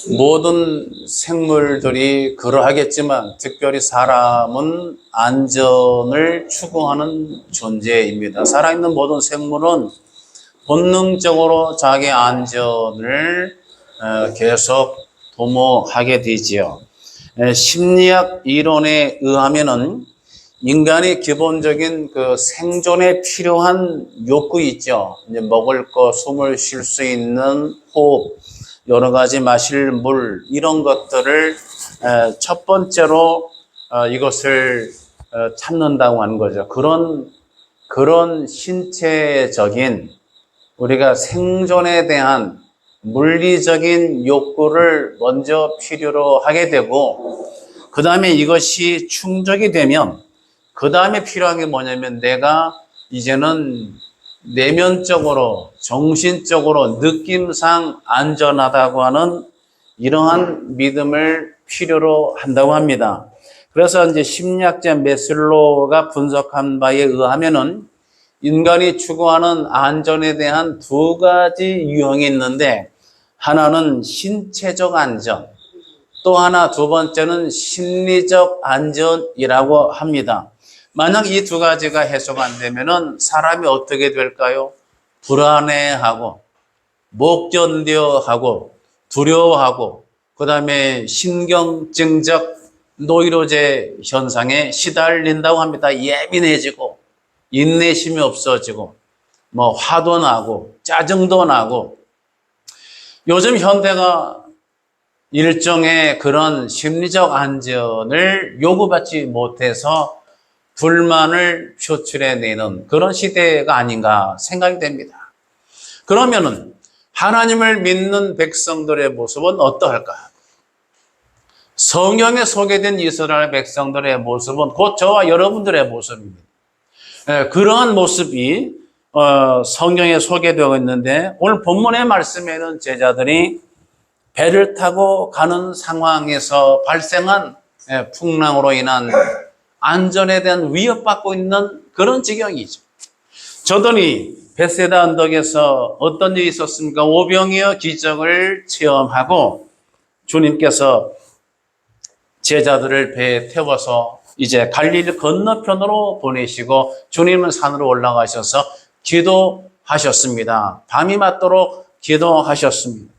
모든 생물들이 그러하겠지만 특별히 사람은 안전을 추구하는 존재입니다. 살아있는 모든 생물은 본능적으로 자기 안전을 계속 도모하게 되지요. 심리학 이론에 의하면은 인간의 기본적인 그 생존에 필요한 욕구 있죠. 이제 먹을 거, 숨을 쉴 수 있는 호흡, 여러 가지 마실 물, 이런 것들을 첫 번째로 이것을 찾는다고 하는 거죠. 그런 신체적인 우리가 생존에 대한 물리적인 욕구를 먼저 필요로 하게 되고, 그 다음에 이것이 충족이 되면 그 다음에 필요한 게 뭐냐면 내가 이제는 내면적으로 정신적으로 느낌상 안전하다고 하는 이러한 믿음을 필요로 한다고 합니다. 그래서 이제 심리학자 메슬로우가 분석한 바에 의하면은 인간이 추구하는 안전에 대한 두 가지 유형이 있는데, 하나는 신체적 안전, 또 하나 두 번째는 심리적 안전이라고 합니다. 만약 이 두 가지가 해소가 안 되면은 사람이 어떻게 될까요? 불안해하고, 못 견뎌하고, 두려워하고, 그 다음에 신경증적 노이로제 현상에 시달린다고 합니다. 예민해지고, 인내심이 없어지고, 화도 나고, 짜증도 나고. 요즘 현대가 일종의 그런 심리적 안전을 요구받지 못해서 불만을 표출해내는 그런 시대가 아닌가 생각이 됩니다. 그러면은 하나님을 믿는 백성들의 모습은 어떠할까? 성경에 소개된 이스라엘 백성들의 모습은 곧 저와 여러분들의 모습입니다. 그러한 모습이 성경에 소개되어 있는데, 오늘 본문의 말씀에는 제자들이 배를 타고 가는 상황에서 발생한 풍랑으로 인한 안전에 대한 위협받고 있는 그런 지경이죠. 저들이 벳세다 언덕에서 어떤 일이 있었습니까? 오병이어 기적을 체험하고 주님께서 제자들을 배에 태워서 이제 갈릴리 건너편으로 보내시고 주님은 산으로 올라가셔서 기도하셨습니다. 밤이 맞도록 기도하셨습니다.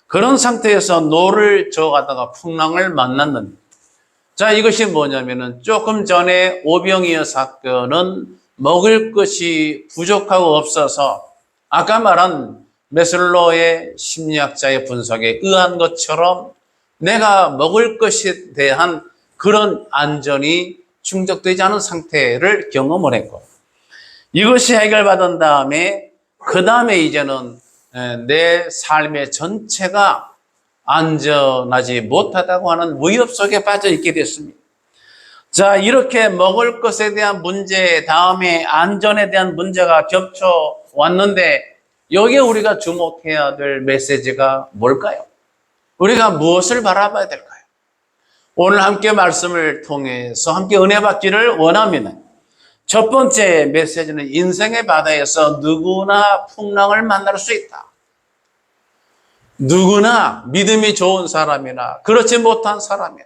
그런 상태에서 노를 저어가다가 풍랑을 만났는데, 자, 이것이 뭐냐면은 조금 전에 오병이어 사건은 먹을 것이 부족하고 없어서 아까 말한 메슬로의 심리학자의 분석에 의한 것처럼 내가 먹을 것에 대한 그런 안전이 충족되지 않은 상태를 경험을 했고, 이것이 해결받은 다음에 그 다음에 이제는 내 삶의 전체가 안전하지 못하다고 하는 위협 속에 빠져 있게 됐습니다. 자, 이렇게 먹을 것에 대한 문제, 다음에 안전에 대한 문제가 겹쳐 왔는데, 여기에 우리가 주목해야 될 메시지가 뭘까요? 우리가 무엇을 바라봐야 될까요? 오늘 함께 말씀을 통해서 함께 은혜 받기를 원합니다. 첫 번째 메시지는 인생의 바다에서 누구나 풍랑을 만날 수 있다. 누구나 믿음이 좋은 사람이나 그렇지 못한 사람이나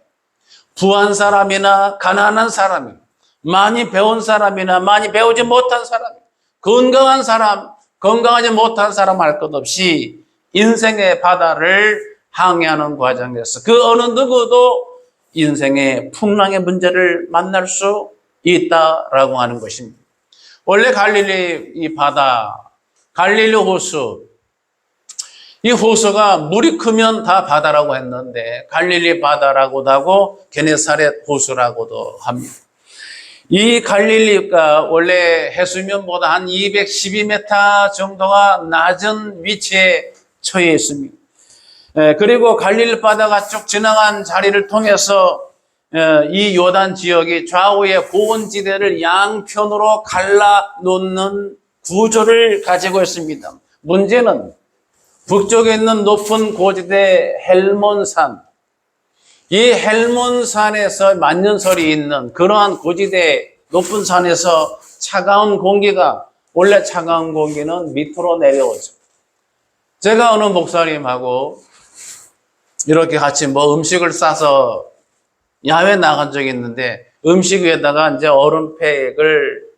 부한 사람이나 가난한 사람이나 많이 배운 사람이나 많이 배우지 못한 사람이나 건강한 사람, 건강하지 못한 사람 할 것 없이 인생의 바다를 항해하는 과정에서 그 어느 누구도 인생의 풍랑의 문제를 만날 수 있다라고 하는 것입니다. 원래 갈릴리 이 바다, 갈릴리 호수, 이 호수가 물이 크면 다 바다라고 했는데 갈릴리 바다라고도 하고 게네사렛 호수라고도 합니다. 이 갈릴리가 원래 해수면보다 한 212m 정도가 낮은 위치에 처해 있습니다. 그리고 갈릴리 바다가 쭉 지나간 자리를 통해서 이 요단 지역이 좌우의 고원지대를 양편으로 갈라놓는 구조를 가지고 있습니다. 문제는 북쪽에 있는 높은 고지대 헬몬산, 이 헬몬산에서 만년설이 있는 그러한 고지대 높은 산에서 차가운 공기가, 원래 차가운 공기는 밑으로 내려오죠. 제가 어느 목사님하고 이렇게 같이 뭐 음식을 싸서 야외 나간 적이 있는데 음식 위에다가 이제 얼음팩을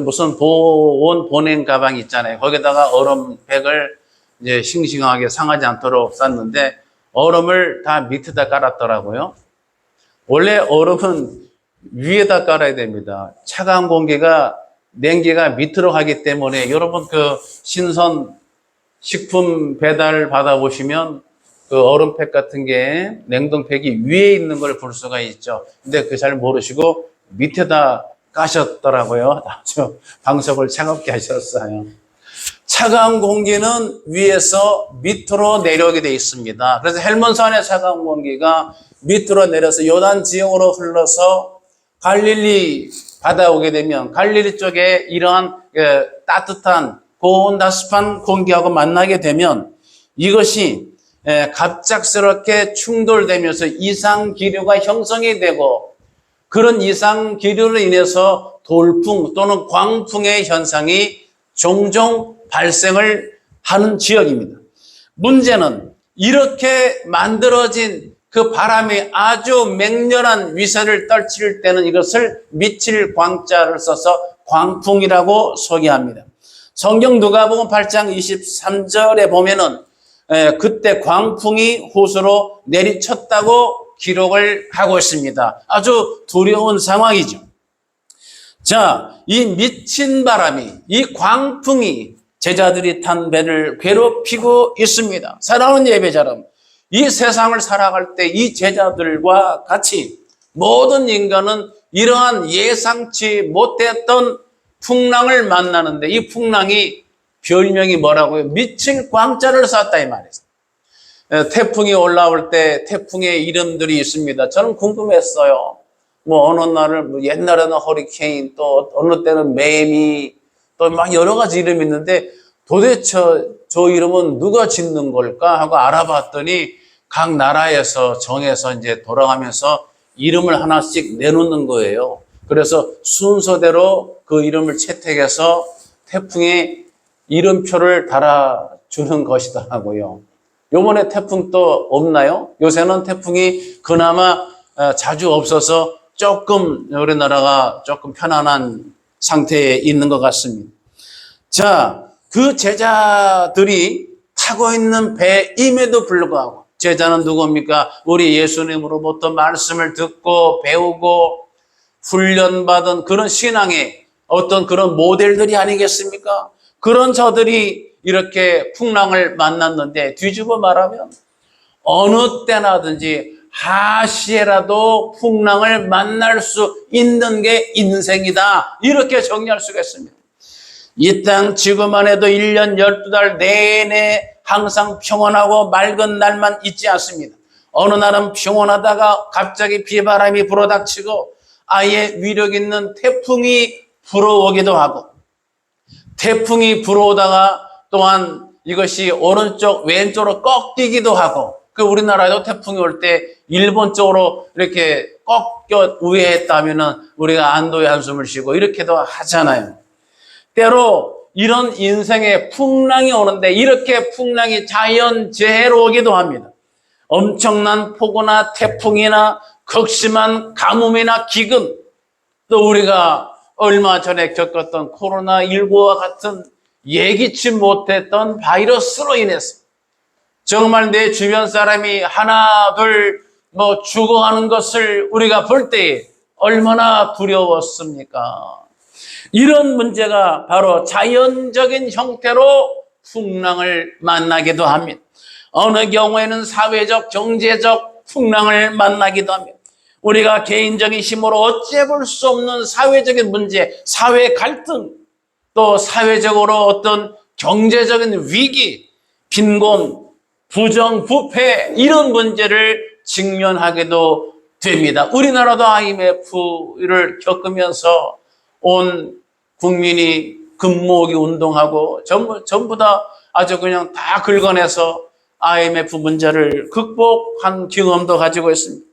무슨 보온 보냉 가방 있잖아요. 거기다가 얼음팩을 이제 싱싱하게 상하지 않도록 쌌는데 얼음을 다 밑에다 깔았더라고요. 원래 얼음은 위에다 깔아야 됩니다. 차가운 공기가 냉기가 밑으로 가기 때문에 여러분 신선 식품 배달 받아보시면 얼음팩 같은 게 냉동팩이 위에 있는 걸 볼 수가 있죠. 근데 잘 모르시고 밑에다 까셨더라고요. 아주 방석을 차갑게 하셨어요. 차가운 공기는 위에서 밑으로 내려오게 되어 있습니다. 그래서 헬몬산의 차가운 공기가 밑으로 내려서 요단 지형으로 흘러서 갈릴리 바다에 오게 되면 갈릴리 쪽에 이러한 따뜻한 고온다습한 공기하고 만나게 되면 이것이 갑작스럽게 충돌되면서 이상기류가 형성이 되고 그런 이상기류로 인해서 돌풍 또는 광풍의 현상이 종종 발생을 하는 지역입니다. 문제는 이렇게 만들어진 그 바람이 아주 맹렬한 위세를 떨칠 때는 이것을 미칠 광자를 써서 광풍이라고 소개합니다. 성경 누가복음 8장 23절에 보면은 그때 광풍이 호수로 내리쳤다고 기록을 하고 있습니다. 아주 두려운 상황이죠. 자, 이 미친 바람이, 이 광풍이 제자들이 탄 배를 괴롭히고 있습니다. 사랑하는 예배자 여러분, 이 세상을 살아갈 때 이 제자들과 같이 모든 인간은 이러한 예상치 못했던 풍랑을 만나는데 이 풍랑이 별명이 뭐라고요? 미칠 광자를 쐈다 이 말이에요. 태풍이 올라올 때 태풍의 이름들이 있습니다. 저는 궁금했어요. 어느 날은 옛날에는 허리케인, 또 어느 때는 매미, 또 막 여러 가지 이름이 있는데 도대체 저 이름은 누가 짓는 걸까 하고 알아봤더니 각 나라에서 정해서 이제 돌아가면서 이름을 하나씩 내놓는 거예요. 그래서 순서대로 그 이름을 채택해서 태풍의 이름표를 달아주는 것이더라고요. 요번에 태풍 또 없나요? 요새는 태풍이 그나마 자주 없어서 조금 우리나라가 조금 편안한 상태에 있는 것 같습니다. 자, 그 제자들이 타고 있는 배임에도 불구하고 제자는 누굽니까? 우리 예수님으로부터 말씀을 듣고 배우고 훈련받은 그런 신앙의 어떤 그런 모델들이 아니겠습니까? 그런 저들이 이렇게 풍랑을 만났는데 뒤집어 말하면 어느 때나든지 하시에라도 풍랑을 만날 수 있는 게 인생이다. 이렇게 정리할 수가 있습니다. 이 땅 지구만 해도 1년 12달 내내 항상 평온하고 맑은 날만 있지 않습니다. 어느 날은 평온하다가 갑자기 비바람이 불어닥치고 아예 위력 있는 태풍이 불어오기도 하고 태풍이 불어오다가 또한 이것이 오른쪽 왼쪽으로 꺾이기도 하고 우리나라에도 태풍이 올 때 일본 쪽으로 이렇게 꺾여 우회했다면은 우리가 안도의 한숨을 쉬고 이렇게도 하잖아요. 때로 이런 인생의 풍랑이 오는데 이렇게 풍랑이 자연재해로 오기도 합니다. 엄청난 폭우나 태풍이나 극심한 가뭄이나 기근, 또 우리가 얼마 전에 겪었던 코로나19와 같은 예기치 못했던 바이러스로 인해서 정말 내 주변 사람이 하나 둘 죽어가는 것을 우리가 볼 때 얼마나 두려웠습니까? 이런 문제가 바로 자연적인 형태로 풍랑을 만나기도 합니다. 어느 경우에는 사회적, 경제적 풍랑을 만나기도 합니다. 우리가 개인적인 힘으로 어찌해볼 수 없는 사회적인 문제, 사회 갈등, 또 사회적으로 어떤 경제적인 위기, 빈곤, 부정, 부패 이런 문제를 직면하게도 됩니다. 우리나라도 IMF를 겪으면서 온 국민이 금모으기 운동하고 전부 다 아주 그냥 다 긁어내서 IMF 문제를 극복한 경험도 가지고 있습니다.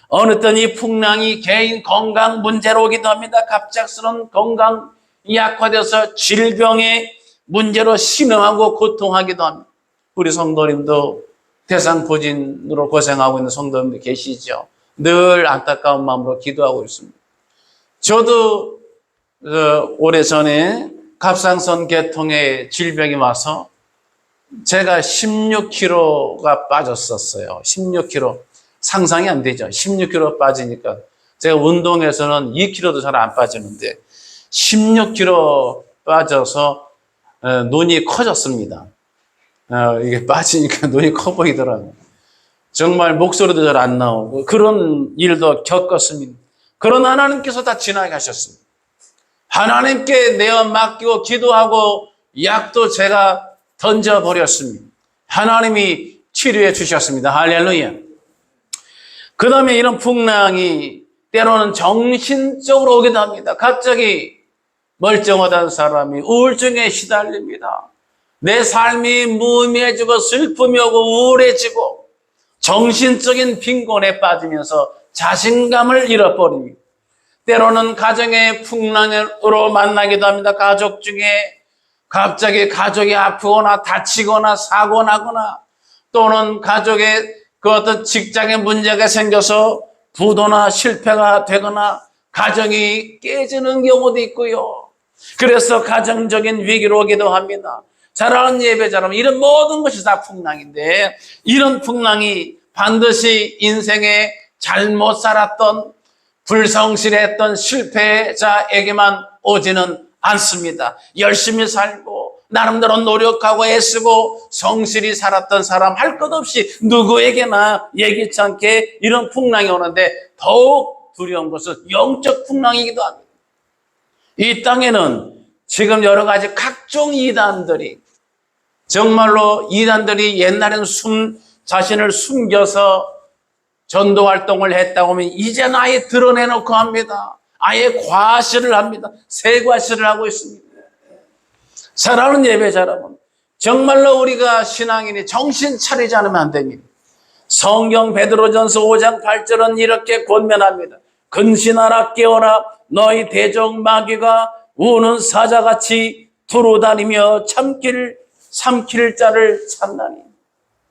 어느 땐 이 풍랑이 개인 건강 문제로 오기도 합니다. 갑작스러운 건강 약화돼서 질병의 문제로 신음하고 고통하기도 합니다. 우리 성도님도 대상포진으로 고생하고 있는 성도님들 계시죠. 늘 안타까운 마음으로 기도하고 있습니다. 저도 오래전에 갑상선 계통에 질병이 와서 제가 16kg가 빠졌었어요. 16kg. 상상이 안 되죠. 16kg 빠지니까. 제가 운동에서는 2kg도 잘 안 빠지는데 16kg 빠져서 눈이 커졌습니다. 이게 빠지니까 눈이 커 보이더라고요. 정말 목소리도 잘 안 나오고 그런 일도 겪었습니다. 그러나 하나님께서 다 지나게 하셨습니다. 하나님께 내어 맡기고 기도하고 약도 제가 던져버렸습니다. 하나님이 치료해 주셨습니다. 할렐루야. 그 다음에 이런 풍랑이 때로는 정신적으로 오기도 합니다. 갑자기 멀쩡하던 사람이 우울증에 시달립니다. 내 삶이 무의미해지고 슬픔이 오고 우울해지고 정신적인 빈곤에 빠지면서 자신감을 잃어버립니다. 때로는 가정의 풍랑으로 만나기도 합니다. 가족 중에 갑자기 가족이 아프거나 다치거나 사고 나거나 또는 가족의 그 어떤 직장에 문제가 생겨서 부도나 실패가 되거나 가정이 깨지는 경우도 있고요. 그래서 가정적인 위기로 오기도 합니다. 사랑하는 예배자 여러분, 이런 모든 것이 다 풍랑인데 이런 풍랑이 반드시 인생에 잘못 살았던 불성실했던 실패자에게만 오지는 않습니다. 열심히 살고 나름대로 노력하고 애쓰고 성실히 살았던 사람 할 것 없이 누구에게나 예기치 않게 이런 풍랑이 오는데 더욱 두려운 것은 영적 풍랑이기도 합니다. 이 땅에는 지금 여러 가지 각종 이단들이 정말로 이단들이 옛날에는 자신을 숨겨서 전도 활동을 했다고 하면 이제는 아예 드러내놓고 합니다. 아예 과시를 합니다. 세과시를 하고 있습니다. 사랑하는 예배자 여러분, 정말로 우리가 신앙인이 정신 차리지 않으면 안 됩니다. 성경 베드로전서 5장 8절은 이렇게 권면합니다. 근신하라 깨어라 너희 대적 마귀가 우는 사자같이 두루다니며 삼킬 자를 찾나니.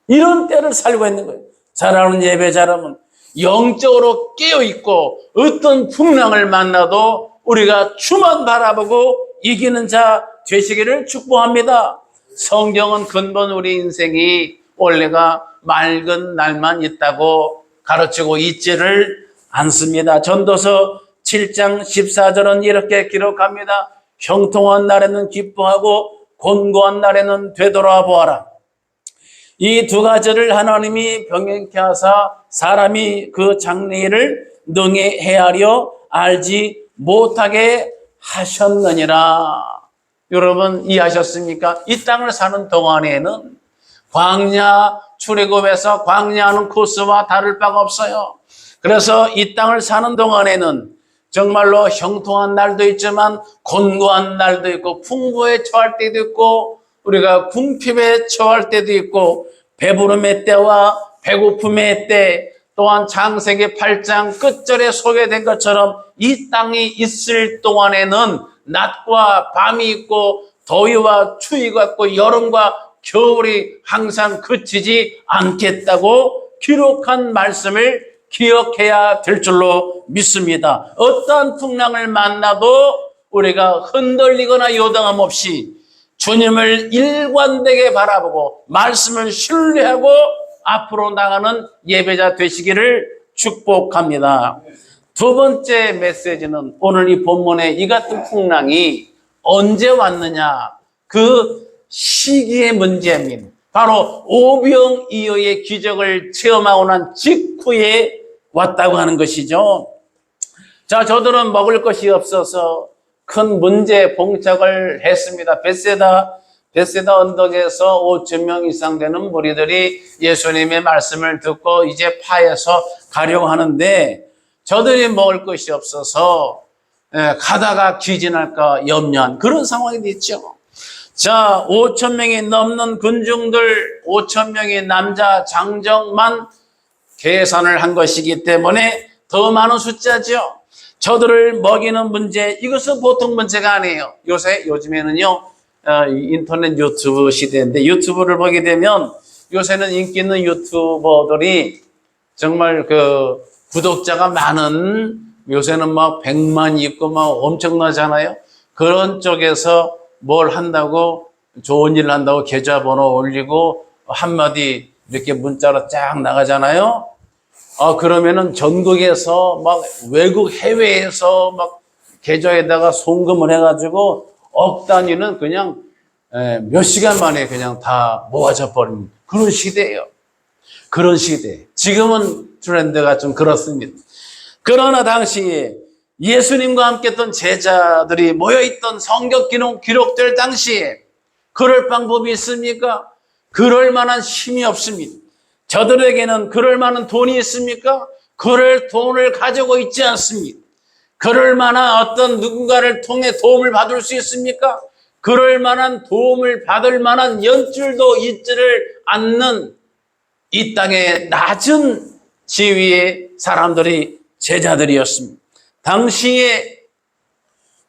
이런 때를 살고 있는 거예요. 사랑하는 예배자 여러분, 영적으로 깨어있고 어떤 풍랑을 만나도 우리가 주만 바라보고 이기는 자 되시기를 축복합니다. 성경은 근본 우리 인생이 원래가 맑은 날만 있다고 가르치고 있지를 않습니다. 전도서 7장 14절은 이렇게 기록합니다. 형통한 날에는 기뻐하고 곤고한 날에는 되돌아보아라. 이 두 가지를 하나님이 병행케 하사 사람이 그 장래일을 능히 헤아려 알지 못하게 하셨느니라. 여러분 이해하셨습니까? 이 땅을 사는 동안에는 광야 출애굽에서 광야하는 코스와 다를 바가 없어요. 그래서 이 땅을 사는 동안에는 정말로 형통한 날도 있지만 곤고한 날도 있고 풍부에 처할 때도 있고 우리가 궁핍에 처할 때도 있고 배부름의 때와 배고픔의 때 또한 창세기 8장 끝절에 소개된 것처럼 이 땅이 있을 동안에는 낮과 밤이 있고 더위와 추위가 있고 여름과 겨울이 항상 그치지 않겠다고 기록한 말씀을 기억해야 될 줄로 믿습니다. 어떠한 풍랑을 만나도 우리가 흔들리거나 요동함 없이 주님을 일관되게 바라보고 말씀을 신뢰하고 앞으로 나가는 예배자 되시기를 축복합니다. 두 번째 메시지는 오늘 이 본문에 이 같은 풍랑이 언제 왔느냐, 그 시기의 문제입니다. 바로 오병이어의 기적을 체험하고 난 직후에 왔다고 하는 것이죠. 자, 저들은 먹을 것이 없어서 큰 문제에 봉착을 했습니다. 벳세다 언덕에서 5,000명 이상 되는 무리들이 예수님의 말씀을 듣고 이제 파에서 가려고 하는데 저들이 먹을 것이 없어서 가다가 기진할까 염려한 그런 상황이 됐죠. 자, 5,000명이 넘는 군중들, 5,000명의 남자 장정만 계산을 한 것이기 때문에 더 많은 숫자죠. 저들을 먹이는 문제, 이것은 보통 문제가 아니에요. 요즘에는요, 인터넷 유튜브 시대인데 유튜브를 보게 되면 요새는 인기 있는 유튜버들이 정말 그 구독자가 많은, 요새는 막 100만 있고 막 엄청나잖아요. 그런 쪽에서 뭘 한다고, 좋은 일 한다고 계좌번호 올리고 한마디 이렇게 문자로 쫙 나가잖아요. 그러면은 전국에서 막 외국 해외에서 막 계좌에다가 송금을 해가지고 억 단위는 그냥 몇 시간 만에 그냥 다 모아져 버린 그런 시대예요. 그런 시대. 지금은 트렌드가 좀 그렇습니다. 그러나 당시에 예수님과 함께 했던 제자들이 모여있던 성경 기록될 당시에 그럴 방법이 있습니까? 그럴 만한 힘이 없습니다. 저들에게는 그럴 만한 돈이 있습니까? 그럴 돈을 가지고 있지 않습니다. 그럴 만한 어떤 누군가를 통해 도움을 받을 수 있습니까? 그럴 만한 도움을 받을 만한 연줄도 있지를 않는 이 땅의 낮은 지위의 사람들이 제자들이었습니다. 당시에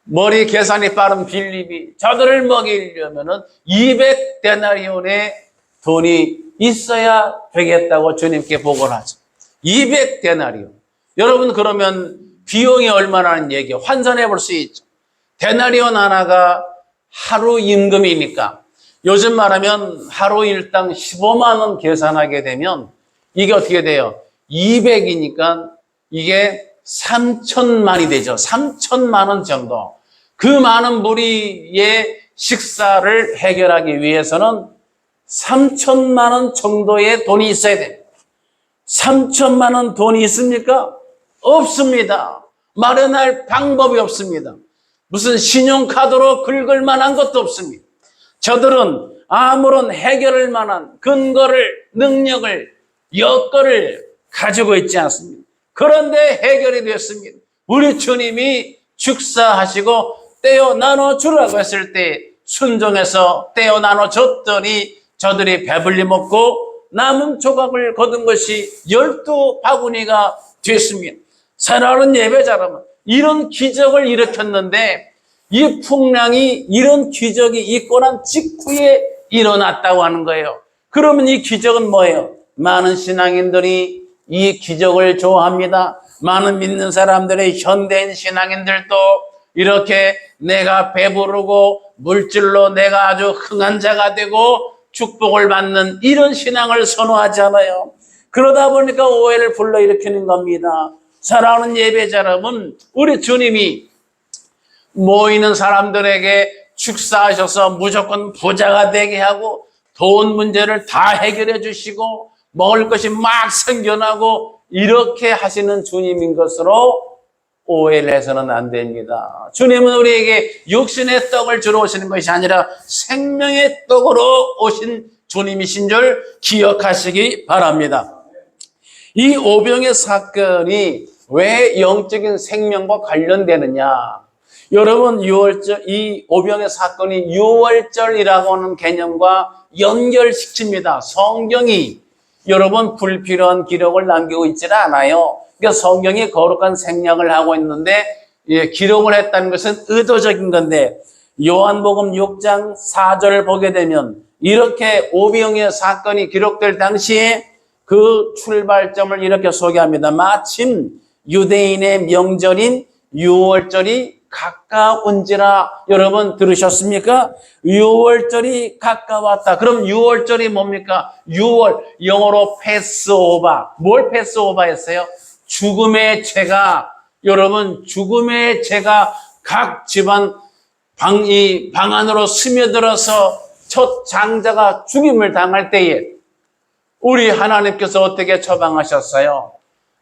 머리 계산이 빠른 빌립이 저들을 먹이려면 200데나리온의 돈이 있어야 되겠다고 주님께 보고를 하죠. 200데나리온. 여러분, 그러면 비용이 얼마나는 얘기 환산해 볼 수 있죠. 데나리온 하나가 하루 임금이니까 요즘 말하면 하루 일당 15만 원 계산하게 되면 이게 어떻게 돼요? 200이니까 이게 3천만이 되죠. 3천만 원 정도. 그 많은 무리의 식사를 해결하기 위해서는 3천만 원 정도의 돈이 있어야 됩니다. 3천만 원 돈이 있습니까? 없습니다. 마련할 방법이 없습니다. 무슨 신용카드로 긁을 만한 것도 없습니다. 저들은 아무런 해결할 만한 근거를, 능력을, 여건을 가지고 있지 않습니다. 그런데 해결이 됐습니다. 우리 주님이 축사하시고 떼어 나눠주라고 했을 때 순종해서 떼어 나눠줬더니 저들이 배불리 먹고 남은 조각을 거둔 것이 12바구니가 됐습니다. 사랑하는 예배자라면 이런 기적을 일으켰는데 이 풍랑이 이런 기적이 있고 난 직후에 일어났다고 하는 거예요. 그러면 이 기적은 뭐예요? 많은 신앙인들이 이 기적을 좋아합니다. 많은 믿는 사람들의 현대인 신앙인들도 이렇게 내가 배부르고 물질로 내가 아주 흥한 자가 되고 축복을 받는 이런 신앙을 선호하잖아요. 그러다 보니까 오해를 불러일으키는 겁니다. 사랑하는 예배자 여러분, 우리 주님이 모이는 사람들에게 축사하셔서 무조건 부자가 되게 하고 돈 문제를 다 해결해 주시고 먹을 것이 막 생겨나고 이렇게 하시는 주님인 것으로 오해를 해서는 안 됩니다. 주님은 우리에게 육신의 떡을 주러 오시는 것이 아니라 생명의 떡으로 오신 주님이신 줄 기억하시기 바랍니다. 이 오병의 사건이 왜 영적인 생명과 관련되느냐? 여러분, 이 오병의 사건이 유월절이라고 하는 개념과 연결시킵니다. 성경이 여러분 불필요한 기록을 남기고 있지는 않아요. 그러니까 성경이 거룩한 생략을 하고 있는데 기록을 했다는 것은 의도적인 건데 요한복음 6장 4절을 보게 되면 이렇게 오병의 사건이 기록될 당시에 그 출발점을 이렇게 소개합니다. 마침 유대인의 명절인 유월절이 가까운지라. 여러분 들으셨습니까? 유월절이 가까웠다. 그럼 유월절이 뭡니까? 유월, 영어로 패스오버. 뭘 패스오버 했어요? 죽음의 죄가, 여러분 죽음의 죄가 각 집안 방 안으로 스며들어서 첫 장자가 죽임을 당할 때에 우리 하나님께서 어떻게 처방하셨어요?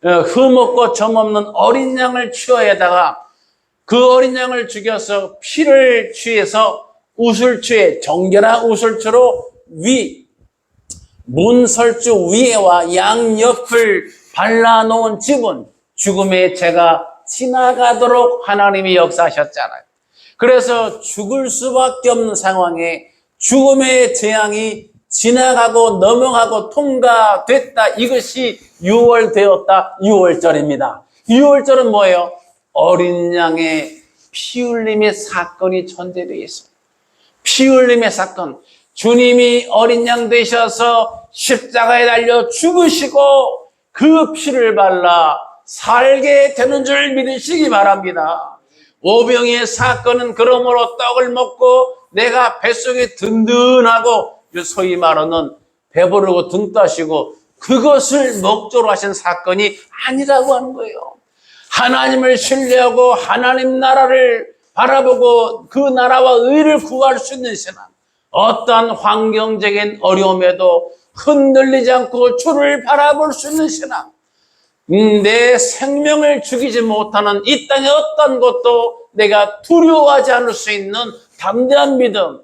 흠없고 점없는 어린 양을 취하에다가 그 어린 양을 죽여서 피를 취해서 우슬추에, 정결한 우슬추로 문설주 위에와 양옆을 발라놓은 집은 죽음의 죄가 지나가도록 하나님이 역사하셨잖아요. 그래서 죽을 수밖에 없는 상황에 죽음의 재앙이 지나가고 넘어가고 통과됐다. 이것이 유월되었다. 유월절입니다. 유월절은 뭐예요? 어린 양의 피 흘림의 사건이 존재되어 있습니다. 피 흘림의 사건. 주님이 어린 양 되셔서 십자가에 달려 죽으시고 그 피를 발라 살게 되는 줄 믿으시기 바랍니다. 오병이의 사건은 그러므로 떡을 먹고 내가 뱃속이 든든하고 소위 말하는 배부르고 등 따시고 그것을 목적으로 하신 사건이 아니라고 하는 거예요. 하나님을 신뢰하고 하나님 나라를 바라보고 그 나라와 의를 구할 수 있는 신앙, 어떠한 환경적인 어려움에도 흔들리지 않고 주를 바라볼 수 있는 신앙, 내 생명을 죽이지 못하는 이 땅의 어떤 것도 내가 두려워하지 않을 수 있는 담대한 믿음,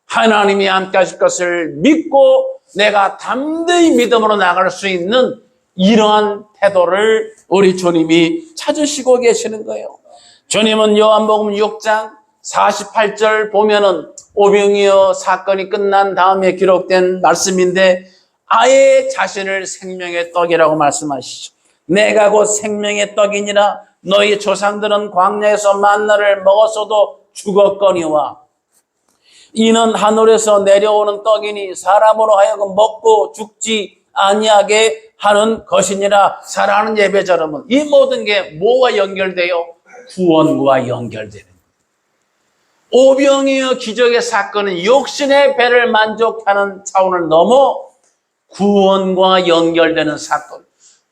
하나님이 함께 하실 것을 믿고 내가 담대히 믿음으로 나갈 수 있는 이러한 태도를 우리 주님이 찾으시고 계시는 거예요. 주님은 요한복음 6장 48절 보면은 오병이어 사건이 끝난 다음에 기록된 말씀인데 아예 자신을 생명의 떡이라고 말씀하시죠. 내가 곧 생명의 떡이니라. 너희 조상들은 광야에서 만나를 먹었어도 죽었거니와 이는 하늘에서 내려오는 떡이니 사람으로 하여금 먹고 죽지 아니하게 하는 것이니라. 사랑하는 예배자 여러분, 이 모든 게 뭐와 연결돼요? 구원과 연결되는 거예요. 오병이어 기적의 사건은 육신의 배를 만족하는 차원을 넘어 구원과 연결되는 사건,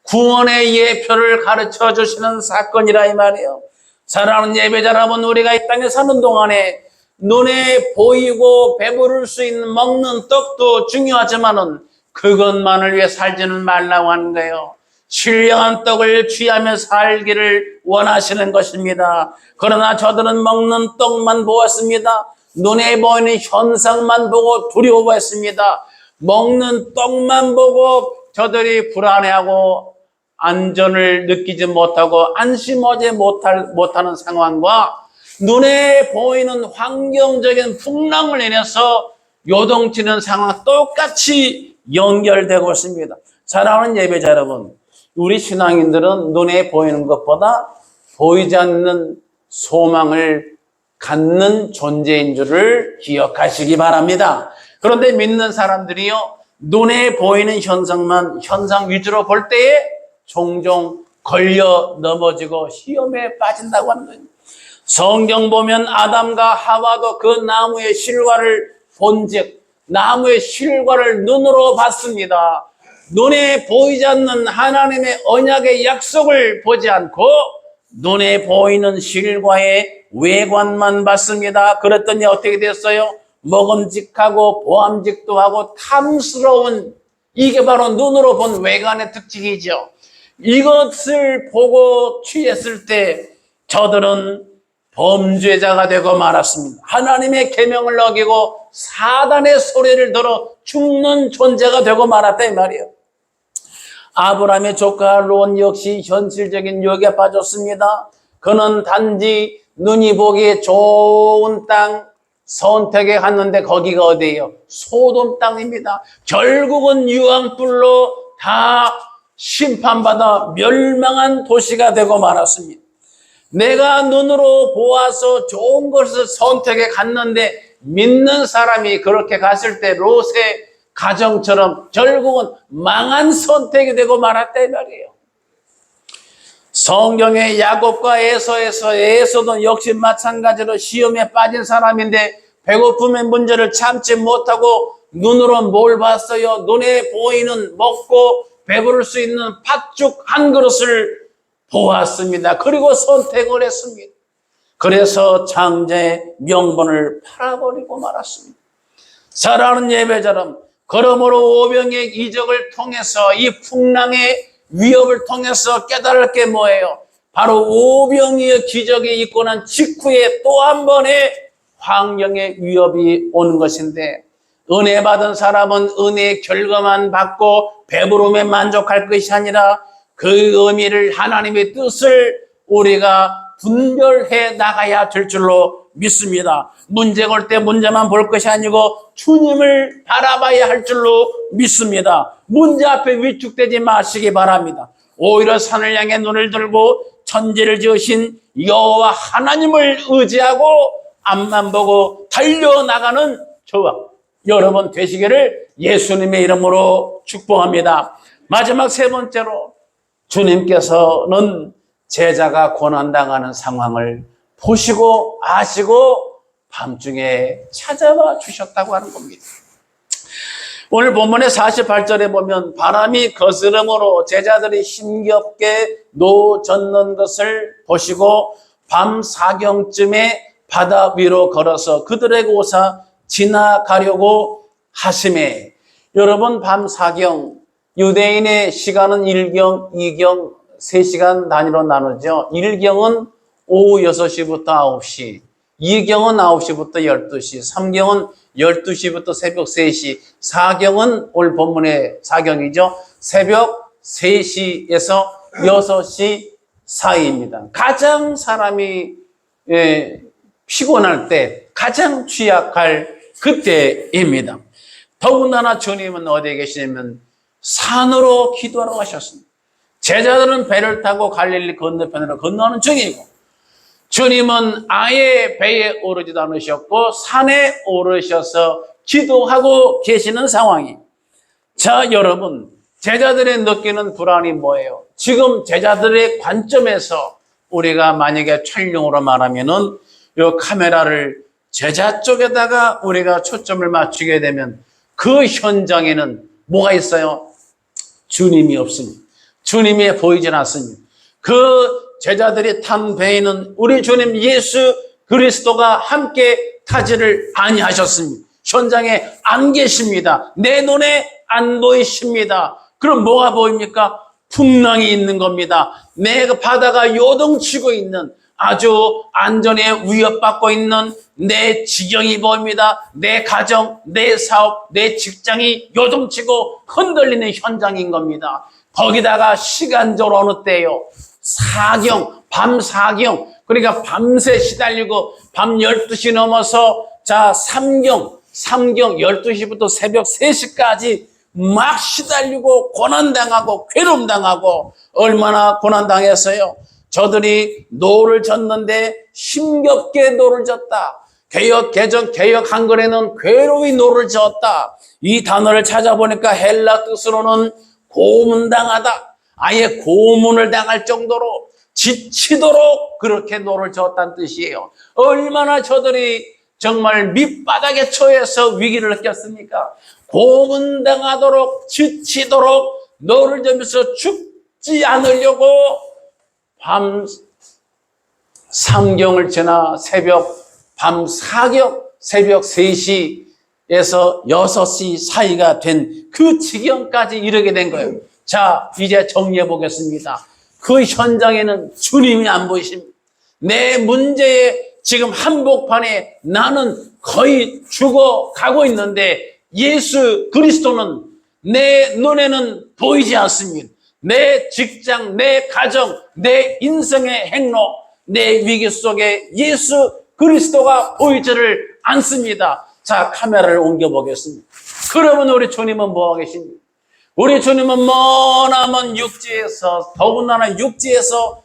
구원의 예표를 가르쳐 주시는 사건이라 이 말이에요. 사랑하는 예배자 여러분, 우리가 이 땅에 사는 동안에 눈에 보이고 배부를 수 있는 먹는 떡도 중요하지만은 그것만을 위해 살지는 말라고 하는 거예요. 신령한 떡을 취하며 살기를 원하시는 것입니다. 그러나 저들은 먹는 떡만 보았습니다. 눈에 보이는 현상만 보고 두려워했습니다. 먹는 떡만 보고 저들이 불안해하고 안전을 느끼지 못하고 안심하지 못하는 상황과 눈에 보이는 환경적인 풍랑을 인해서 요동치는 상황 똑같이 연결되고 있습니다. 사랑하는 예배자 여러분, 우리 신앙인들은 눈에 보이는 것보다 보이지 않는 소망을 갖는 존재인 줄을 기억하시기 바랍니다. 그런데 믿는 사람들이요, 눈에 보이는 현상 위주로 볼 때에 종종 걸려 넘어지고 시험에 빠진다고 하는 거예요. 성경 보면 아담과 하와도 그 나무의 실과를 본즉 나무의 실과를 눈으로 봤습니다. 눈에 보이지 않는 하나님의 언약의 약속을 보지 않고 눈에 보이는 실과의 외관만 봤습니다. 그랬더니 어떻게 됐어요? 먹음직하고 보암직도 하고 탐스러운, 이게 바로 눈으로 본 외관의 특징이죠. 이것을 보고 취했을 때 저들은 범죄자가 되고 말았습니다. 하나님의 계명을 어기고 사단의 소리를 들어 죽는 존재가 되고 말았다 이 말이에요. 아브라함의 조카 롯 역시 현실적인 유혹에 빠졌습니다. 그는 단지 눈이 보기에 좋은 땅 선택에 갔는데 거기가 어디예요? 소돔 땅입니다. 결국은 유황불로 다 심판받아 멸망한 도시가 되고 말았습니다. 내가 눈으로 보아서 좋은 것을 선택해 갔는데 믿는 사람이 그렇게 갔을 때 롯의 가정처럼 결국은 망한 선택이 되고 말았다 이 말이에요. 성경의 야곱과 에서도 역시 마찬가지로 시험에 빠진 사람인데 배고픔의 문제를 참지 못하고 눈으로 뭘 봤어요? 눈에 보이는 먹고 배부를 수 있는 팥죽 한 그릇을 보았습니다. 그리고 선택을 했습니다. 그래서 장자의 명분을 팔아버리고 말았습니다. 사랑하는 예배자 여러분, 그러므로 오병의 기적을 통해서 이 풍랑의 위협을 통해서 깨달을 게 뭐예요? 바로 오병이의 기적이 있고 난 직후에 또 한 번의 환경의 위협이 오는 것인데 은혜 받은 사람은 은혜의 결과만 받고 배부름에 만족할 것이 아니라 그 의미를 하나님의 뜻을 우리가 분별해 나가야 될 줄로 믿습니다. 문제 걸 때 문제만 볼 것이 아니고 주님을 바라봐야 할 줄로 믿습니다. 문제 앞에 위축되지 마시기 바랍니다. 오히려 산을 향해 눈을 들고 천지를 지으신 여호와 하나님을 의지하고 앞만 보고 달려나가는 저와 여러분 되시기를 예수님의 이름으로 축복합니다. 마지막 세 번째로, 주님께서는 제자가 고난당하는 상황을 보시고 아시고 밤중에 찾아와 주셨다고 하는 겁니다. 오늘 본문의 48절에 보면 바람이 거스름으로 제자들이 힘겹게 노 젓는 것을 보시고 밤 사경쯤에 바다 위로 걸어서 그들에게 오사 지나가려고 하심에, 여러분 밤 사경, 유대인의 시간은 1경, 2경, 3시간 단위로 나누죠. 1경은 오후 6시부터 9시, 2경은 9시부터 12시, 3경은 12시부터 새벽 3시, 4경은 오늘 본문의 4경이죠. 새벽 3시에서 6시 사이입니다. 가장 사람이 피곤할 때, 가장 취약할 그때입니다. 더군다나 주님은 어디에 계시냐면 산으로 기도하러 가셨습니다. 제자들은 배를 타고 갈릴리 건너편으로 건너는 중이고, 주님은 아예 배에 오르지도 않으셨고 산에 오르셔서 기도하고 계시는 상황이. 자, 여러분, 제자들의 느끼는 불안이 뭐예요? 지금 제자들의 관점에서 우리가 만약에 촬영으로 말하면은 이 카메라를 제자 쪽에다가 우리가 초점을 맞추게 되면 그 현장에는 뭐가 있어요? 주님이 없습니다. 주님이 보이질 않습니다. 그 제자들이 탄 배에는 우리 주님 예수 그리스도가 함께 타지를 아니하셨습니다. 현장에 안 계십니다. 내 눈에 안 보이십니다. 그럼 뭐가 보입니까? 풍랑이 있는 겁니다. 내 바다가 요동치고 있는, 아주 안전에 위협받고 있는 내 지경이 보입니다. 내 가정, 내 사업, 내 직장이 요동치고 흔들리는 현장인 겁니다. 거기다가 시간적으로 어느 때요? 사경, 밤 사경. 그러니까 밤새 시달리고 밤 12시 넘어서 자 3경 12시부터 새벽 3시까지 막 시달리고 고난당하고 괴로움당하고, 얼마나 고난당했어요. 저들이 노를 젓는데 힘겹게 노를 젓다. 개역 개정 개역 한글에는 괴로이 노를 젓다. 이 단어를 찾아보니까 헬라 뜻으로는 고문당하다. 아예 고문을 당할 정도로 지치도록 그렇게 노를 젓다는 뜻이에요. 얼마나 저들이 정말 밑바닥에 처해서 위기를 느꼈습니까? 고문당하도록 지치도록 노를 젓으면서 죽지 않으려고 밤 3경을 지나 밤 4경, 새벽 3시에서 6시 사이가 된 그 지경까지 이르게 된 거예요. 자, 이제 정리해 보겠습니다. 그 현장에는 주님이 안 보이십니다. 내 문제에 지금 한복판에 나는 거의 죽어가고 있는데 예수 그리스도는 내 눈에는 보이지 않습니다. 내 직장, 내 가정, 내 인생의 행로, 내 위기 속에 예수 그리스도가 보이지를 않습니다. 자, 카메라를 옮겨보겠습니다. 그러면 우리 주님은 뭐하고 계십니까? 우리 주님은 머나먼 육지에서, 더군다나 육지에서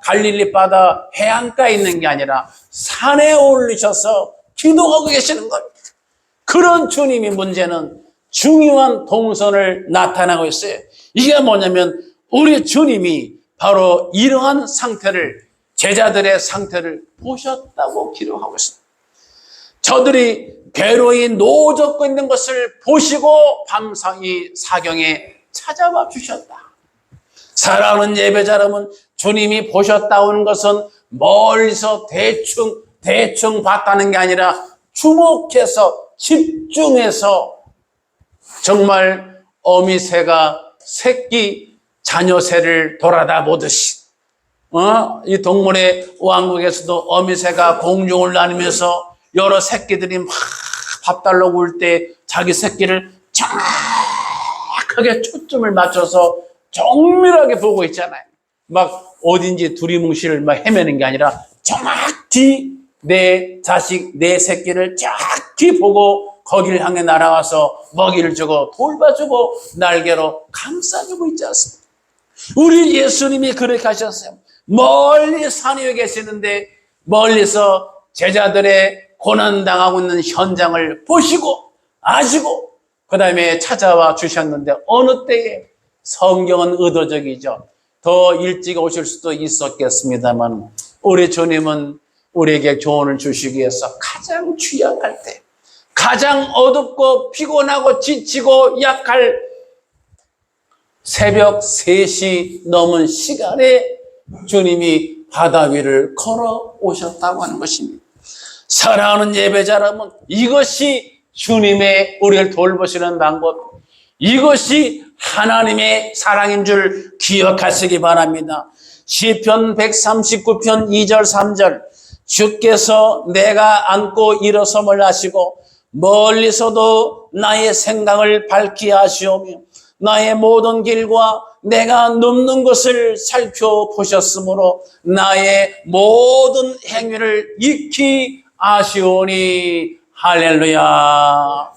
갈릴리 바다 해안가에 있는 게 아니라 산에 올리셔서 기도하고 계시는 겁니다. 그런 주님이 문제는 중요한 동선을 나타나고 있어요. 이게 뭐냐면 우리 주님이 바로 이러한 상태를, 제자들의 상태를 보셨다고 기록하고 있습니다. 저들이 괴로이 노젓고 있는 것을 보시고 밤사이 사경에 찾아와 주셨다. 사랑하는 예배자 여러분, 주님이 보셨다는 것은 멀리서 대충 봤다는 게 아니라 주목해서 집중해서, 정말 어미새가 새끼 자녀새를 돌아다 보듯이, 이 동물의 왕국에서도 어미새가 공중을 나누면서 여러 새끼들이 막 밥 달라고 울 때 자기 새끼를 정확하게 초점을 맞춰서 정밀하게 보고 있잖아요. 막 어딘지 두리뭉실을 막 헤매는 게 아니라 정확히 내 자식, 내 새끼를 정확히 보고 거기를 향해 날아와서 먹이를 주고 돌봐주고 날개로 감싸주고 있지 않습니까? 우리 예수님이 그렇게 하셨어요. 멀리 산 위에 계시는데 멀리서 제자들의 고난당하고 있는 현장을 보시고 아시고 그 다음에 찾아와 주셨는데 어느 때에 성경은 의도적이죠. 더 일찍 오실 수도 있었겠습니다만 우리 주님은 우리에게 조언을 주시기 위해서 가장 취약할 때, 가장 어둡고 피곤하고 지치고 약할 새벽 3시 넘은 시간에 주님이 바다 위를 걸어 오셨다고 하는 것입니다. 사랑하는 예배자 여러분, 이것이 주님의 우리를 돌보시는 방법, 이것이 하나님의 사랑인 줄 기억하시기 바랍니다. 시편 139편 2절 3절 주께서 내가 앉고 일어섬을 하시고 멀리서도 나의 생각을 밝게 하시오며 나의 모든 길과 내가 눕는 것을 살펴보셨으므로 나의 모든 행위를 익히 아시오니. 할렐루야.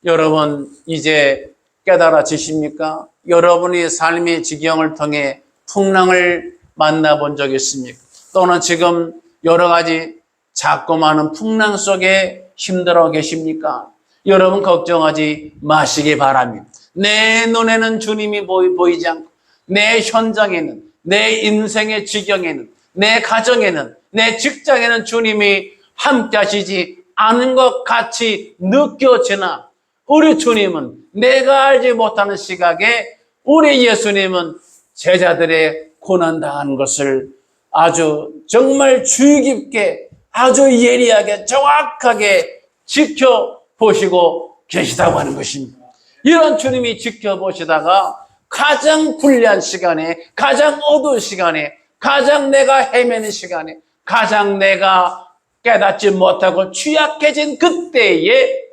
여러분 이제 깨달아지십니까? 여러분이 삶의 지경을 통해 풍랑을 만나본 적 있습니까? 또는 지금 여러 가지 작고 많은 풍랑 속에 힘들어 계십니까? 여러분 걱정하지 마시기 바랍니다. 내 눈에는 주님이 보이지 않고 내 현장에는, 내 인생의 지경에는, 내 가정에는, 내 직장에는 주님이 함께 하시지 않은 것 같이 느껴지나 우리 주님은, 내가 알지 못하는 시각에 우리 예수님은 제자들의 고난당하는 것을 아주 정말 주의 깊게, 아주 예리하게 정확하게 지켜보시고 계시다고 하는 것입니다. 이런 주님이 지켜보시다가 가장 불리한 시간에, 가장 어두운 시간에, 가장 내가 헤매는 시간에, 가장 내가 깨닫지 못하고 취약해진 그때에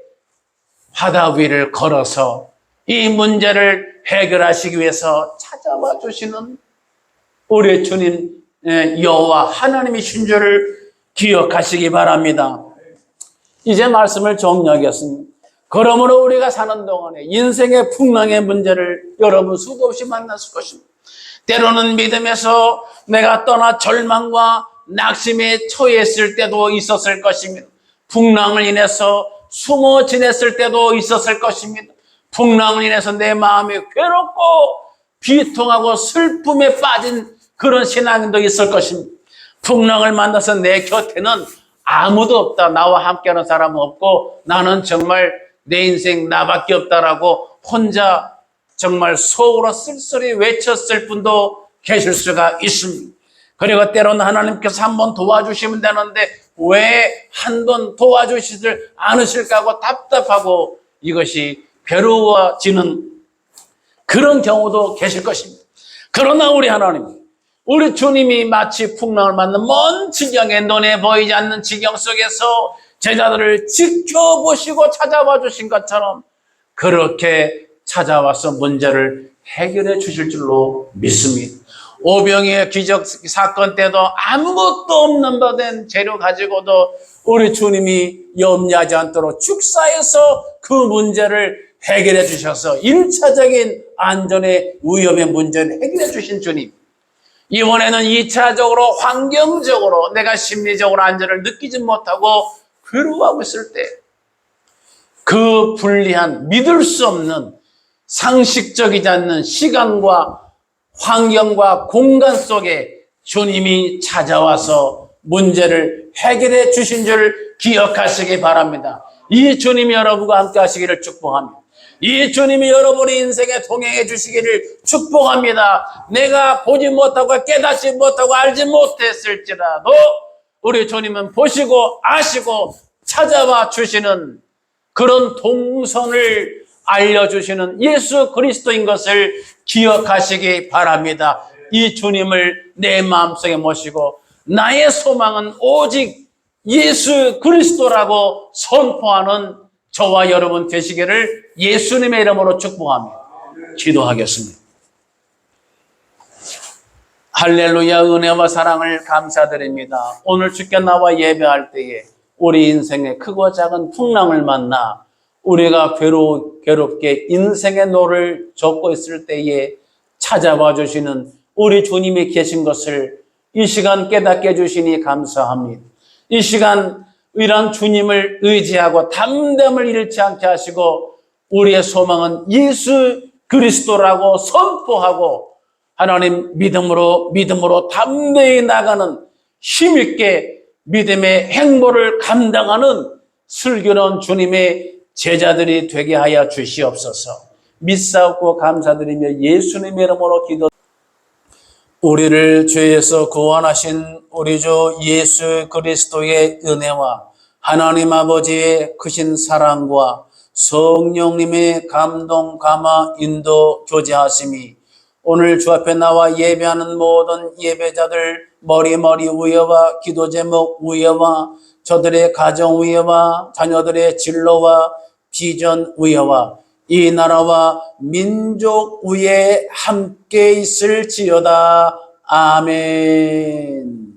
바다 위를 걸어서 이 문제를 해결하시기 위해서 찾아와 주시는 우리 주님 여호와 하나님이신 줄을 기억하시기 바랍니다. 이제 말씀을 정리하겠습니다. 그러므로 우리가 사는 동안에 인생의 풍랑의 문제를 여러분 수도 없이 만났을 것입니다. 때로는 믿음에서 내가 떠나 절망과 낙심에 처했을 때도 있었을 것입니다. 풍랑을 인해서 숨어 지냈을 때도 있었을 것입니다. 풍랑을 인해서 내 마음이 괴롭고 비통하고 슬픔에 빠진 그런 신앙도 있을 것입니다. 풍랑을 만나서 내 곁에는 아무도 없다, 나와 함께하는 사람은 없고 나는 정말 내 인생 나밖에 없다라고 혼자 정말 속으로 쓸쓸히 외쳤을 분도 계실 수가 있습니다. 그리고 때로는 하나님께서 한번 도와주시면 되는데 왜 한 번 도와주시질 않으실까 하고 답답하고 이것이 괴로워지는 그런 경우도 계실 것입니다. 그러나 우리 하나님, 우리 주님이 마치 풍랑을 맞는 먼 지경에 눈에 보이지 않는 지경 속에서 제자들을 지켜보시고 찾아와 주신 것처럼 그렇게 찾아와서 문제를 해결해 주실 줄로 믿습니다. 오병이의 기적 사건 때도 아무것도 없는 바 된 재료 가지고도 우리 주님이 염려하지 않도록 축사해서 그 문제를 해결해 주셔서 1차적인 안전의 위험의 문제를 해결해 주신 주님, 이번에는 2차적으로 환경적으로 내가 심리적으로 안전을 느끼지 못하고 괴로워하고 있을 때 그 불리한, 믿을 수 없는, 상식적이지 않는 시간과 환경과 공간 속에 주님이 찾아와서 문제를 해결해 주신 줄 기억하시기 바랍니다. 이 주님이 여러분과 함께 하시기를 축복합니다. 이 주님이 여러분의 인생에 동행해 주시기를 축복합니다. 내가 보지 못하고 깨닫지 못하고 알지 못했을지라도 우리 주님은 보시고 아시고 찾아와 주시는 그런 동선을 알려주시는 예수 그리스도인 것을 기억하시기 바랍니다. 이 주님을 내 마음속에 모시고 나의 소망은 오직 예수 그리스도라고 선포하는 저와 여러분 되시기를 예수님의 이름으로 축복합니다. 기도하겠습니다. 할렐루야. 은혜와 사랑을 감사드립니다. 오늘 주께 나와 예배할 때에 우리 인생의 크고 작은 풍랑을 만나 우리가 괴롭게 인생의 노를 젓고 있을 때에 찾아와 주시는 우리 주님이 계신 것을 이 시간 깨닫게 해주시니 감사합니다. 이 시간 이런 주님을 의지하고 담담을 잃지 않게 하시고 우리의 소망은 예수 그리스도라고 선포하고 하나님 믿음으로 담대히 나가는 힘있게 믿음의 행보를 감당하는 슬기로운 주님의 제자들이 되게 하여 주시옵소서. 믿사옵고 감사드리며 예수님의 이름으로 기도. 우리를 죄에서 구원하신 우리 주 예수 그리스도의 은혜와 하나님 아버지의 크신 사랑과 성령님의 감동, 감화, 인도, 교제하심이 오늘 주 앞에 나와 예배하는 모든 예배자들 머리 위에와 기도 제목 위에와 저들의 가정 위에와 자녀들의 진로와 비전 위에와 이 나라와 민족 위에 함께 있을지어다. 아멘.